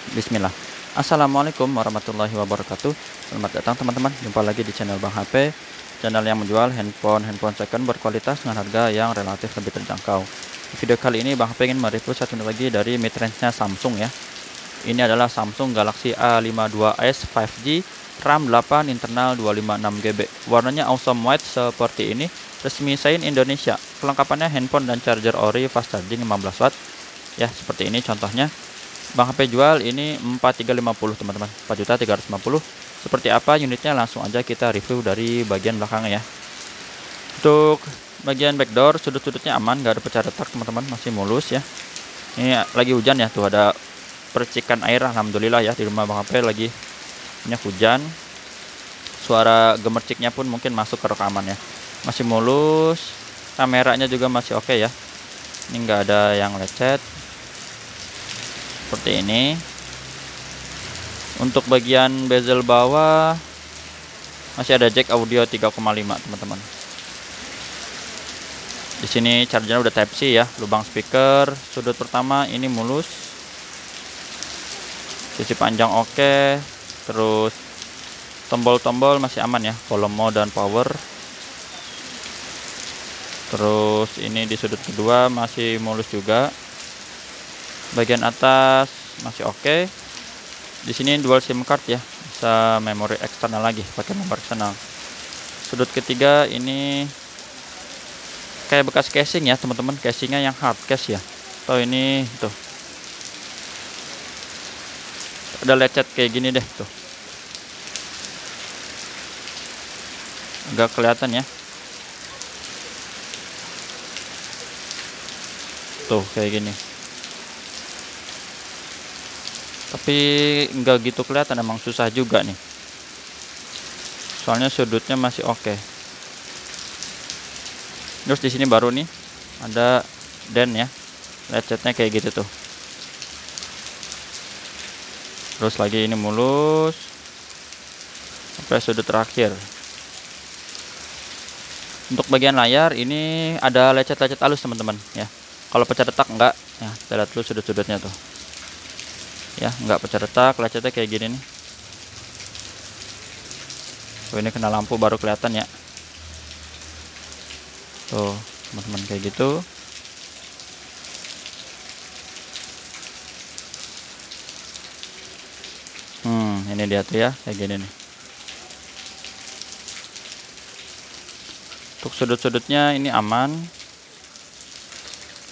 Bismillah. Assalamualaikum warahmatullahi wabarakatuh. Selamat datang teman-teman. Jumpa lagi di channel Bang HP, channel yang menjual handphone second berkualitas dengan harga yang relatif lebih terjangkau. Di video kali ini Bang HP ingin mereview satu lagi dari mid-range-nya Samsung ya. Ini adalah Samsung Galaxy A52s 5G, RAM 8, internal 256GB. Warnanya awesome white seperti ini. Resmi sign Indonesia. Kelengkapannya handphone dan charger ori fast charging 15 watt. Ya, seperti ini contohnya. Bang HP jual ini 4350 teman-teman, 4.350. Seperti apa unitnya langsung aja kita review dari bagian belakangnya ya. Untuk bagian backdoor sudut-sudutnya aman, nggak ada pecah retak teman-teman, masih mulus ya. Ini lagi hujan ya, tuh ada percikan air, alhamdulillah ya, di rumah Bang HP lagi banyak hujan. Suara gemerciknya pun mungkin masuk ke rekaman ya. Masih mulus, kameranya juga masih oke ya. Ini nggak ada yang lecet. Seperti ini. Untuk bagian bezel bawah masih ada jack audio 3,5 teman-teman. Di sini chargernya udah Type C ya, lubang speaker sudut pertama ini mulus. Sisi panjang oke, terus tombol-tombol masih aman ya, volume mode dan power. Terus ini di sudut kedua masih mulus juga. Bagian atas masih oke. Di sini dual SIM card ya, bisa memori eksternal lagi, pakai memori eksternal. Sudut ketiga ini kayak bekas casing ya teman-teman, casingnya yang hard case ya. Atau ini tuh ada lecet kayak gini deh tuh, agak kelihatan ya. Tuh kayak gini. Tapi enggak gitu kelihatan, emang susah juga nih. Soalnya sudutnya masih oke. Terus di sini baru nih ada den ya. Lecetnya kayak gitu tuh. Terus lagi ini mulus sampai sudut terakhir. Untuk bagian layar ini ada lecet-lecet halus teman-teman ya. Kalau pecah retak enggak ya, kita lihat dulu sudut-sudutnya tuh. Ya, nggak pecah retak, lecetnya kayak gini nih. Tuh, ini kena lampu baru kelihatan ya. Tuh teman-teman kayak gitu. Ini dia tuh ya, kayak gini nih. Untuk sudut-sudutnya ini aman,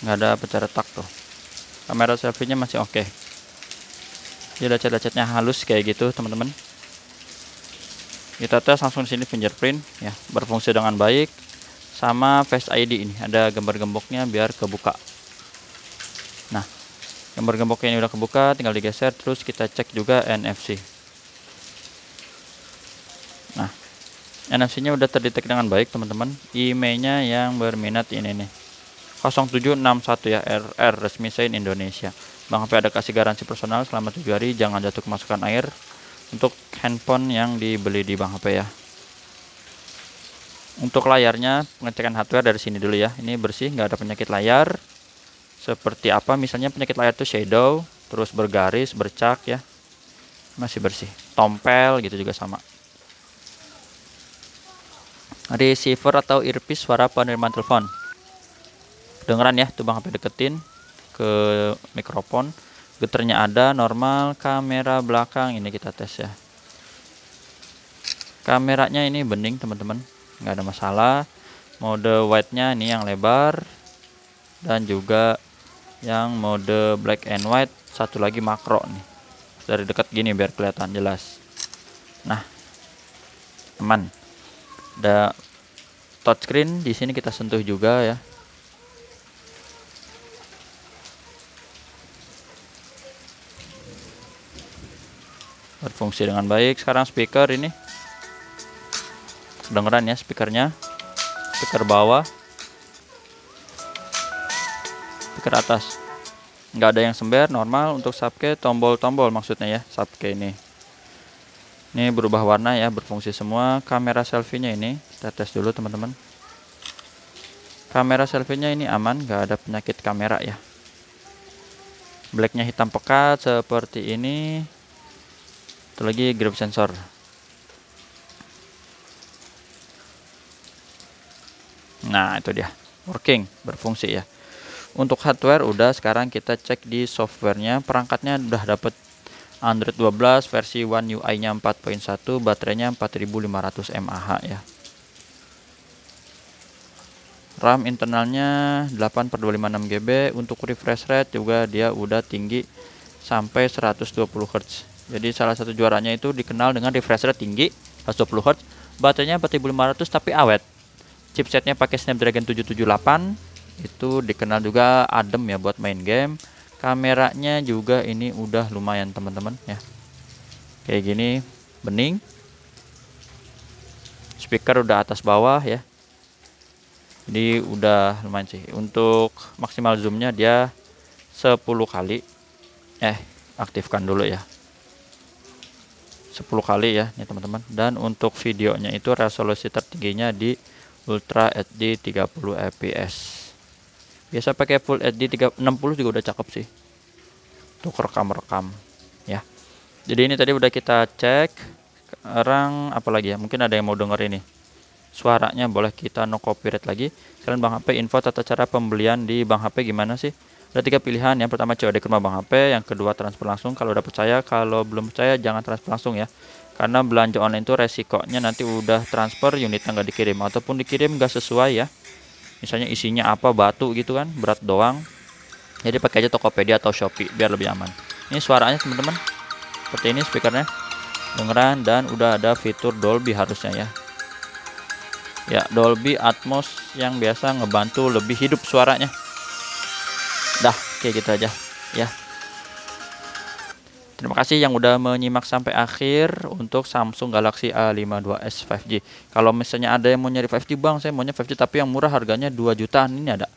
nggak ada pecah retak tuh. Kamera selfie-nya masih oke. Jadi lecet-lecetnya halus kayak gitu teman-teman. Kita tes langsung di sini fingerprint ya, berfungsi dengan baik. Sama Face ID ini ada gambar gemboknya biar kebuka. Nah, gambar gemboknya ini udah kebuka, tinggal digeser terus kita cek juga NFC. Nah, NFC-nya udah terdetek dengan baik teman-teman. IMEI-nya yang berminat ini nih. 0761 ya, RR resmi sign Indonesia. Bang HP ada kasih garansi personal selama 7 hari, jangan jatuh kemasukan air untuk handphone yang dibeli di Bang HP ya. Untuk layarnya pengecekan hardware dari sini dulu ya. Ini bersih, nggak ada penyakit layar. Seperti apa misalnya penyakit layar itu shadow, terus bergaris, bercak ya. Masih bersih. Tompel gitu juga sama. Receiver atau earpiece suara penerimaan telepon. Dengeran ya, tuh Bang HP deketin ke mikrofon. Getarnya ada, normal. Kamera belakang ini kita tes ya. Kameranya ini bening teman-teman, nggak ada masalah. Mode wide-nya ini yang lebar, dan juga yang mode black and white. Satu lagi makro nih, dari dekat gini biar kelihatan jelas. Nah, aman. Ada touchscreen di sini, kita sentuh juga ya. Berfungsi dengan baik. Sekarang speaker ini kedengeran ya, speakernya. Speaker bawah, speaker atas, nggak ada yang sember, normal. Untuk subke, tombol-tombol maksudnya ya, subke ini berubah warna ya, berfungsi semua. Kamera selfie-nya ini kita tes dulu teman-teman. Kamera selfie-nya ini aman, nggak ada penyakit kamera ya. Blacknya hitam pekat seperti ini. Itu lagi grip sensor. Nah itu dia, working, berfungsi ya. Untuk hardware udah, sekarang kita cek di softwarenya. Perangkatnya udah dapet Android 12 versi One UI nya 4.1, baterainya 4500 mAh ya. RAM internalnya 8/256 GB. Untuk refresh rate juga dia udah tinggi sampai 120 Hz. Jadi salah satu juaranya itu dikenal dengan refresh rate tinggi 120 Hz. Baterainya 4500 tapi awet. Chipsetnya pakai Snapdragon 778. Itu dikenal juga adem ya buat main game. Kameranya juga ini udah lumayan teman-teman ya. Kayak gini, bening. Speaker udah atas bawah ya. Jadi udah lumayan sih. Untuk maksimal zoomnya dia 10 kali. Aktifkan dulu ya. 10 kali ya nih teman-teman. Dan untuk videonya itu resolusi tertingginya di Ultra HD 30 fps. Biasa pakai Full HD 60 juga udah cakep sih untuk rekam ya. Jadi ini tadi udah kita cek. Sekarang apalagi ya, mungkin ada yang mau denger ini suaranya, boleh kita no copyright lagi. Kalian Bang HP info tata cara pembelian di Bang HP gimana sih? Ada 3 pilihan. Yang pertama COD ke rumah Bang HP, yang kedua transfer langsung kalau udah percaya, kalau belum percaya jangan transfer langsung ya. Karena belanja online itu resikonya nanti udah transfer unitnya nggak dikirim, ataupun dikirim nggak sesuai ya. Misalnya isinya apa, batu gitu kan, berat doang. Jadi pakai aja Tokopedia atau Shopee biar lebih aman. Ini suaranya teman-teman, seperti ini speakernya, dengeran, dan udah ada fitur Dolby harusnya ya. Ya, Dolby Atmos yang biasa ngebantu lebih hidup suaranya. Dah, kayak gitu aja ya. Terima kasih yang udah menyimak sampai akhir untuk Samsung Galaxy A52s 5G. Kalau misalnya ada yang mau nyari 5G Bang, saya maunya 5G tapi yang murah harganya 2 jutaan, ini ada.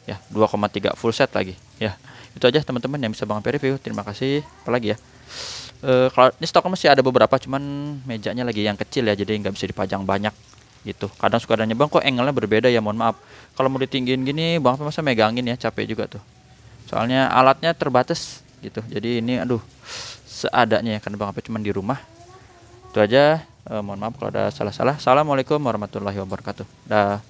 Ya, 2,3 full set lagi. Ya, itu aja teman-teman yang bisa Bang HP review. Terima kasih. Apalagi ya. Kalau ini stok masih ada beberapa, cuman mejanya lagi yang kecil ya, jadi nggak bisa dipajang banyak gitu. Kadang suka nanya, Bang kok angle-nya berbeda ya, mohon maaf. Kalau mau ditinggiin gini, Bang HP masa megangin ya, capek juga tuh. Soalnya alatnya terbatas gitu. Jadi ini aduh seadanya ya, karena Bang HP cuma di rumah. Itu aja. Mohon maaf kalau ada salah-salah. Assalamualaikum warahmatullahi wabarakatuh. Dah.